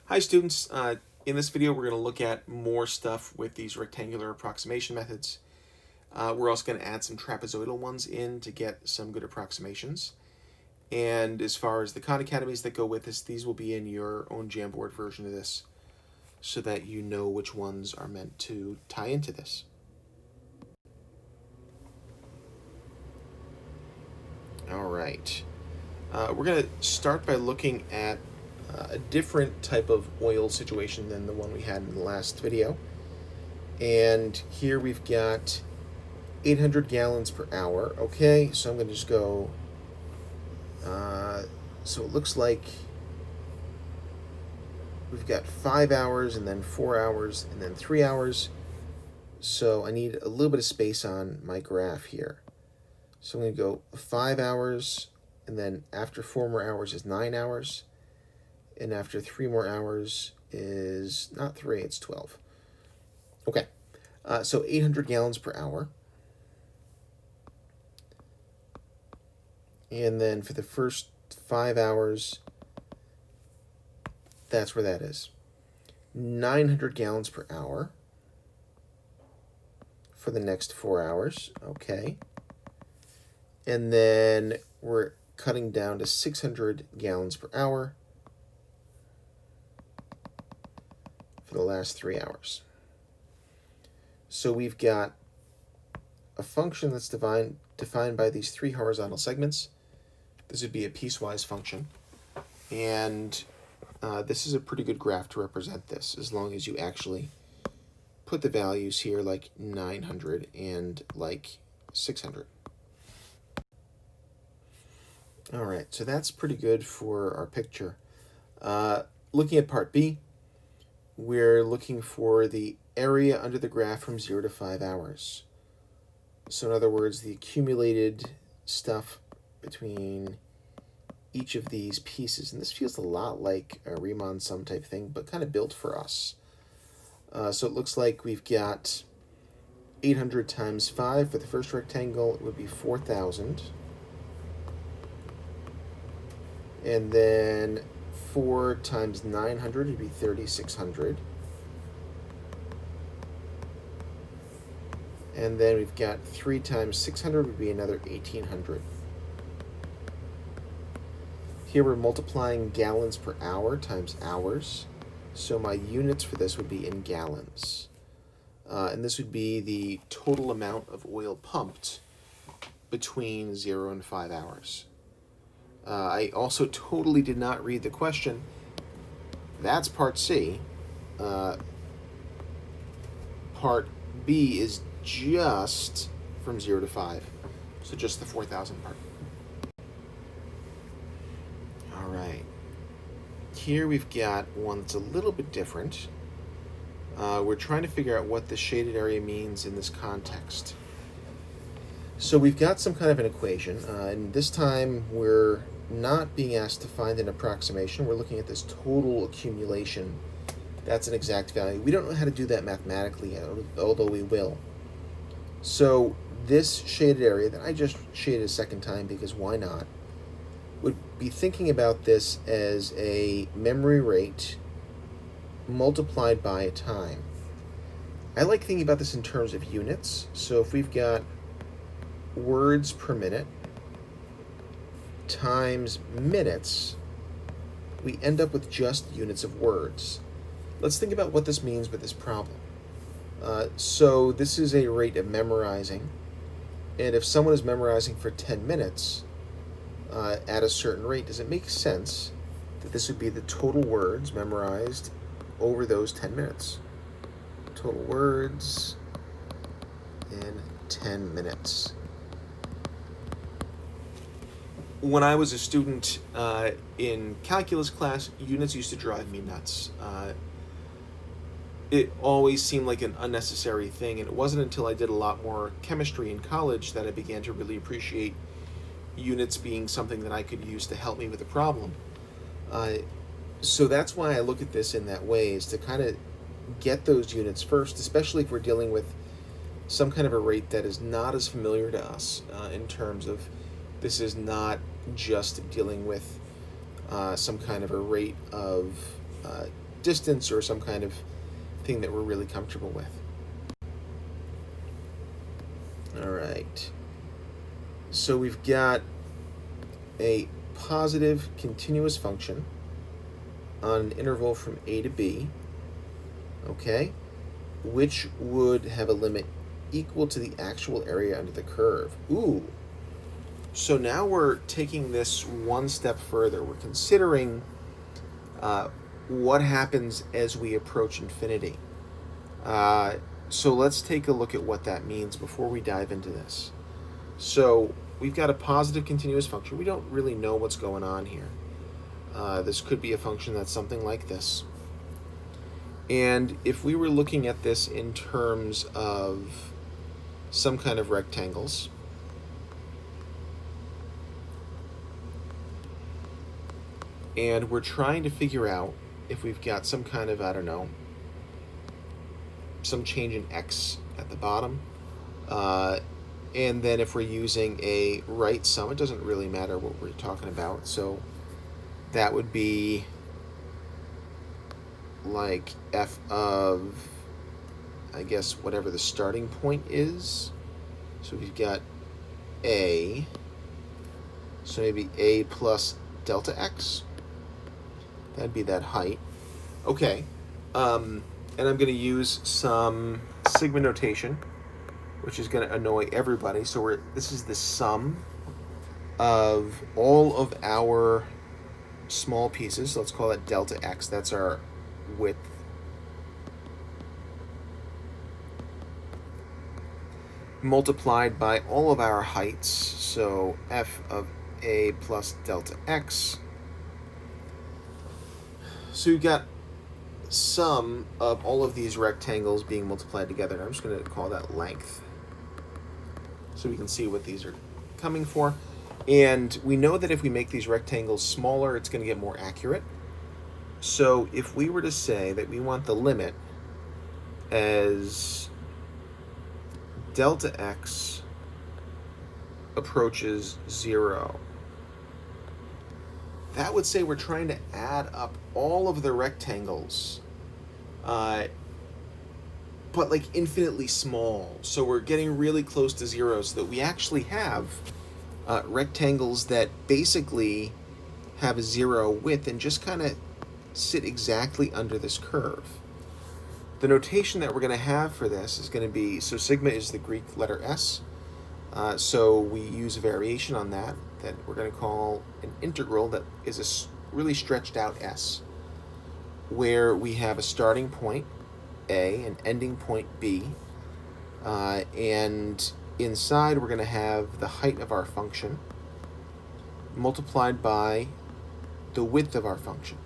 Hi students, in this video we're going to look at more stuff with these rectangular approximation methods. We're also going to add some trapezoidal ones in to get some good approximations. And as far as the Khan Academies that go with this, these will be in your own Jamboard version of this so that you know which ones are meant to tie into this. All right, we're going to start by looking at a different type of oil situation than the one we had in the last video. And here we've got 800 gallons per hour. Okay, so I'm going to just go, so it looks like we've got 5 hours and then 4 hours and then 3 hours. So I need a little bit of space on my graph here. So I'm going to go 5 hours, and then after 4 more hours is 9 hours. And after 3 more hours is not 3, it's 12. Okay, so 800 gallons per hour. And then for the first 5 hours, that's where that is. 900 gallons per hour for the next 4 hours. Okay. And then we're cutting down to 600 gallons per hour for the last 3 hours. So we've got a function that's defined by these 3 horizontal segments. This would be a piecewise function. And this is a pretty good graph to represent this, as long as you actually put the values here like 900 and like 600. All right, so that's pretty good for our picture. Looking at part B, we're looking for the area under the graph from 0 to 5 hours. So in other words, the accumulated stuff between each of these pieces. And this feels a lot like a Riemann sum type thing, but kind of built for us. So it looks like we've got 800 times 5 for the first rectangle. It would be 4,000. And then 4 times 900 would be 3,600. And then we've got 3 times 600 would be another 1,800. Here we're multiplying gallons per hour times hours. So my units for this would be in gallons. And this would be the total amount of oil pumped between 0 and 5 hours. I also totally did not read the question. That's part C. Part B is just from 0 to 5. So just the 4,000 part. All right. Here we've got one that's a little bit different. We're trying to figure out what the shaded area means in this context. So we've got some kind of an equation, and this time we're not being asked to find an approximation. We're looking at this total accumulation. That's an exact value. We don't know how to do that mathematically yet, although we will. So this shaded area that I just shaded a second time because why not, would be thinking about this as a memory rate multiplied by a time. I like thinking about this in terms of units. So if we've got words per minute times minutes, we end up with just units of words. Let's think about what this means with this problem. So this is a rate of memorizing, and if someone is memorizing for 10 minutes at a certain rate, does it make sense that this would be the total words memorized over those 10 minutes? Total words in 10 minutes. When I was a student in calculus class, units used to drive me nuts. It always seemed like an unnecessary thing, and it wasn't until I did a lot more chemistry in college that I began to really appreciate units being something that I could use to help me with a problem. So that's why I look at this in that way, is to kind of get those units first, especially if we're dealing with some kind of a rate that is not as familiar to us in terms of this is not just dealing with some kind of a rate of distance or some kind of thing that we're really comfortable with. All right. So we've got a positive continuous function on an interval from a to b, okay, which would have a limit equal to the actual area under the curve. Ooh. So now we're taking this one step further. We're considering what happens as we approach infinity. So let's take a look at what that means before we dive into this. So we've got a positive continuous function. We don't really know what's going on here. This could be a function that's something like this. And if we were looking at this in terms of some kind of rectangles, and we're trying to figure out if we've got some kind of, I don't know, some change in x at the bottom, and then if we're using a right sum, it doesn't really matter what we're talking about, so that would be like f of, I guess, whatever the starting point is. So we've got a, so maybe a plus delta x. That'd be that height. Okay, and I'm going to use some sigma notation, which is going to annoy everybody. So this is the sum of all of our small pieces. Let's call it delta x. That's our width. Multiplied by all of our heights. So f of a plus delta x. So you've got sum of all of these rectangles being multiplied together. I'm just going to call that length, so we can see what these are coming for. And we know that if we make these rectangles smaller, it's going to get more accurate. So if we were to say that we want the limit as delta x approaches 0, that would say we're trying to add up all of the rectangles, but like infinitely small. So we're getting really close to 0, so that we actually have rectangles that basically have a 0 width and just kind of sit exactly under this curve. The notation that we're going to have for this is going to be, so sigma is the Greek letter s, so we use a variation on that we're going to call an integral that is a really stretched out s, where we have a starting point a, an ending point b, and inside we're going to have the height of our function multiplied by the width of our function.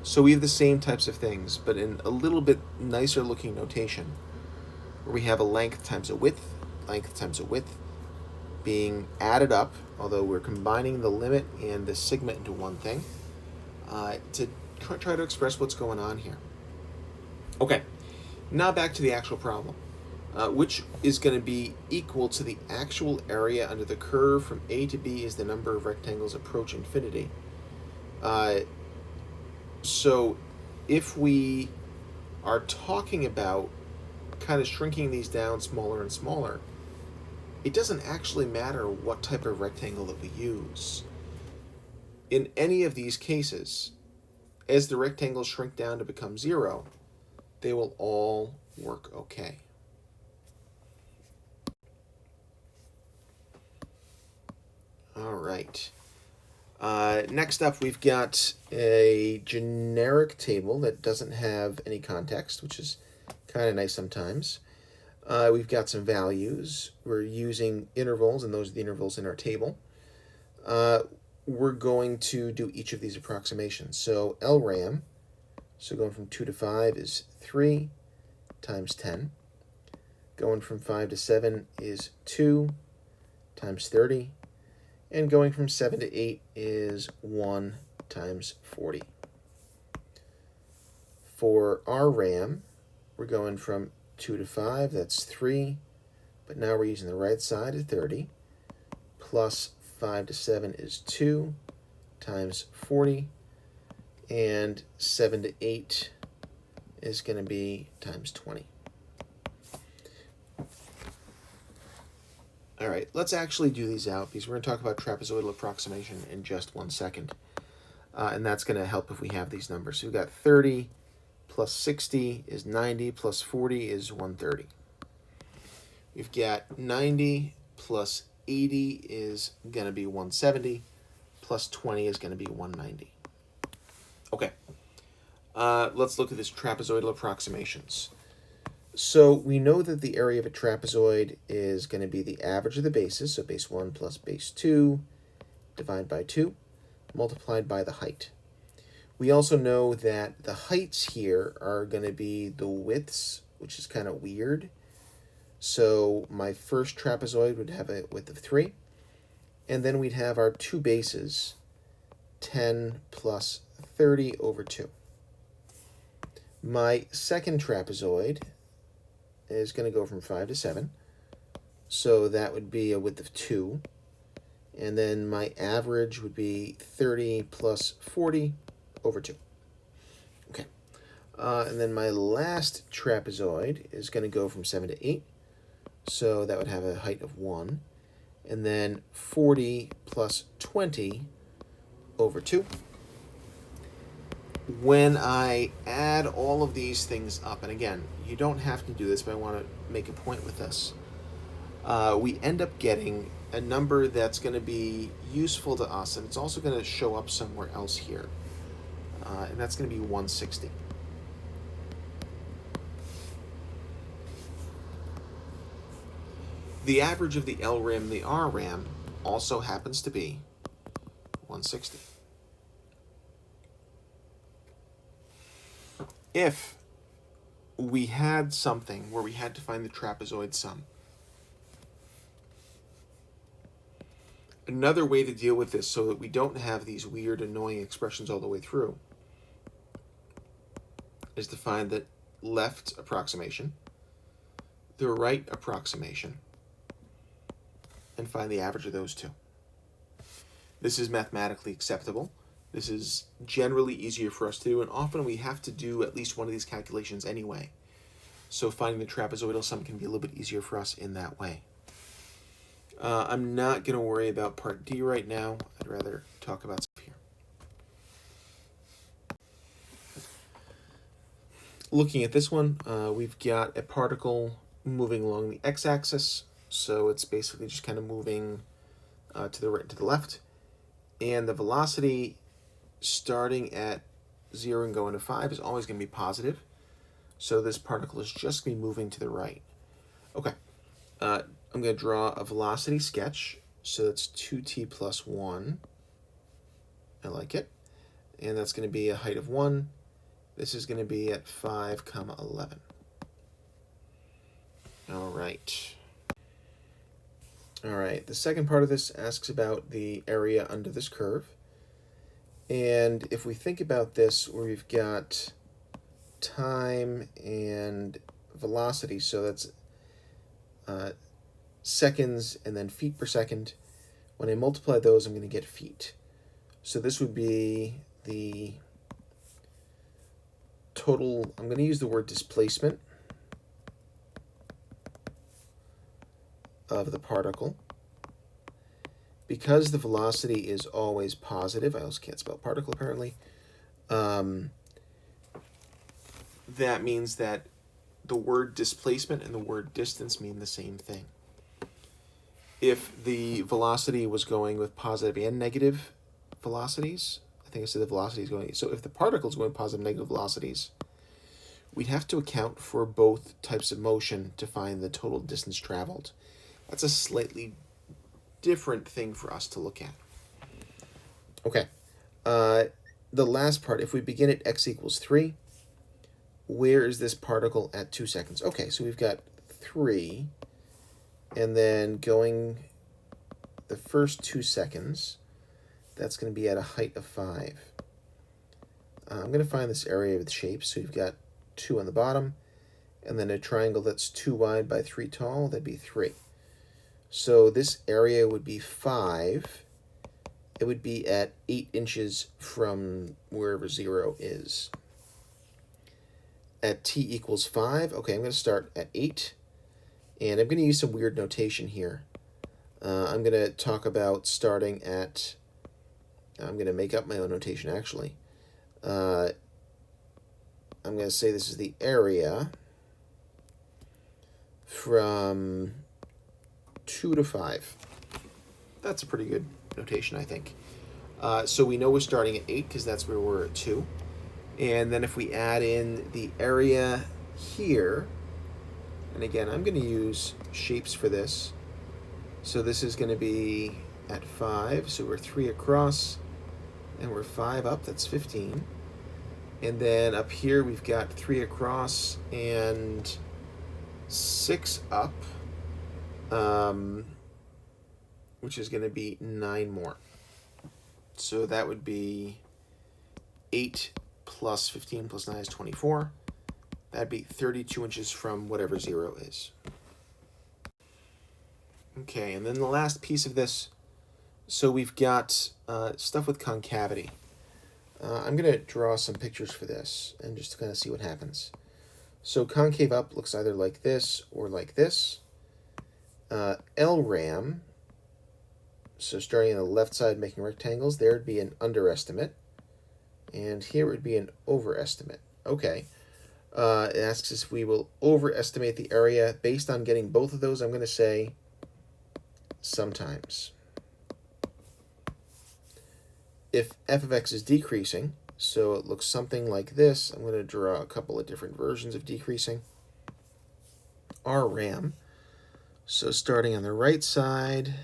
So we have the same types of things, but in a little bit nicer looking notation, where we have a length times a width being added up, although we're combining the limit and the sigma into one thing, to try to express what's going on here. Okay, now back to the actual problem, which is going to be equal to the actual area under the curve from A to B as the number of rectangles approach infinity. So if we are talking about kind of shrinking these down smaller and smaller, it doesn't actually matter what type of rectangle that we use. In any of these cases, as the rectangles shrink down to become 0, they will all work okay. All right. Next up, we've got a generic table that doesn't have any context, which is kind of nice sometimes. We've got some values. We're using intervals, and those are the intervals in our table. We're going to do each of these approximations. So LRAM, so going from 2 to 5 is 3 times 10. Going from 5 to 7 is 2 times 30. And going from 7 to 8 is 1 times 40. For RRAM, we're going from 2 to 5, that's 3, but now we're using the right side of 30, plus 5 to 7 is 2 times 40, and 7 to 8 is going to be times 20. All right, let's actually do these out because we're going to talk about trapezoidal approximation in just 1 second. And that's going to help if we have these numbers. So we've got 30 plus 60 is 90 plus 40 is 130. We've got 90 plus 80 is going to be 170 plus 20 is going to be 190. Okay, let's look at this trapezoidal approximations. So we know that the area of a trapezoid is going to be the average of the bases, so base 1 plus base 2 divided by 2, multiplied by the height. We also know that the heights here are going to be the widths, which is kind of weird. So my first trapezoid would have a width of 3, and then we'd have our two bases, 10 plus 30 over 2. My second trapezoid is going to go from 5 to 7, so that would be a width of 2. And then my average would be 30 plus 40 over 2. Okay. And then my last trapezoid is going to go from 7 to 8, so that would have a height of 1. And then 40 plus 20 over 2. When I add all of these things up, and again, you don't have to do this, but I want to make a point with this, we end up getting a number that's going to be useful to us, and it's also going to show up somewhere else here, and that's going to be 160. The average of the LRAM, the RRAM, also happens to be 160. If we had something where we had to find the trapezoid sum, another way to deal with this so that we don't have these weird, annoying expressions all the way through is to find the left approximation, the right approximation, and find the average of those two. This is mathematically acceptable. This is generally easier for us to do, and often we have to do at least one of these calculations anyway. So finding the trapezoidal sum can be a little bit easier for us in that way. I'm not going to worry about part D right now. I'd rather talk about stuff here. Looking at this one, we've got a particle moving along the x-axis, so it's basically just kind of moving to the right and to the left, and the velocity starting at 0 and going to 5 is always going to be positive, so this particle is just going to be moving to the right. Okay, I'm going to draw a velocity sketch, so that's 2t plus 1. I like it. And that's going to be a height of 1. This is going to be at 5, 11. All right. All right, the second part of this asks about the area under this curve. And if we think about this, where we've got time and velocity, so that's seconds and then feet per second. When I multiply those, I'm going to get feet. So this would be the total, I'm going to use the word displacement of the particle. Because the velocity is always positive, I also can't spell particle apparently, that means that the word displacement and the word distance mean the same thing. If the velocity was going with positive and negative velocities, I think I said the velocity is going, so if the particle is going positive and negative velocities, we'd have to account for both types of motion to find the total distance traveled. That's a slightly different thing for us to look at. Okay, the last part, if we begin at x equals 3, where is this particle at 2 seconds? Okay, so we've got 3, and then going the first 2 seconds, that's going to be at a height of 5. I'm going to find this area of the shape, so you've got 2 on the bottom, and then a triangle that's 2 wide by 3 tall, that'd be 3. So this area would be 5. It would be at 8 inches from wherever 0 is. at t equals 5. Okay, I'm going to start at 8. And I'm going to use some weird notation here. I'm going to talk about starting at... I'm going to make up my own notation, actually. I'm going to say this is the area from 2 to 5. That's a pretty good notation, I think. So we know we're starting at 8 because that's where we're at 2. And then if we add in the area here, and again, I'm going to use shapes for this. So this is going to be at 5, so we're 3 across, and we're 5 up, that's 15. And then up here we've got 3 across and 6 up, which is going to be 9 more. So that would be 8 plus 15 plus 9 is 24. That'd be 32 inches from whatever 0 is. Okay, and then the last piece of this, so we've got stuff with concavity. I'm going to draw some pictures for this and just kind of see what happens. So concave up looks either like this or like this. LRAM, so starting on the left side making rectangles, there would be an underestimate. And here would be an overestimate. Okay. It asks us if we will overestimate the area. Based on getting both of those, I'm going to say sometimes. If f of x is decreasing, so it looks something like this, I'm going to draw a couple of different versions of decreasing. RAM, so starting on the right side,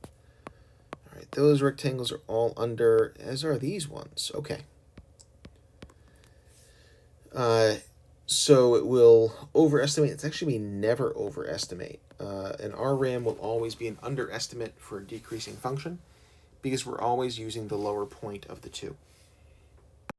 all right, those rectangles are all under, as are these ones. Okay. So it will overestimate. It's actually we never overestimate. An RAM will always be an underestimate for a decreasing function because we're always using the lower point of the two.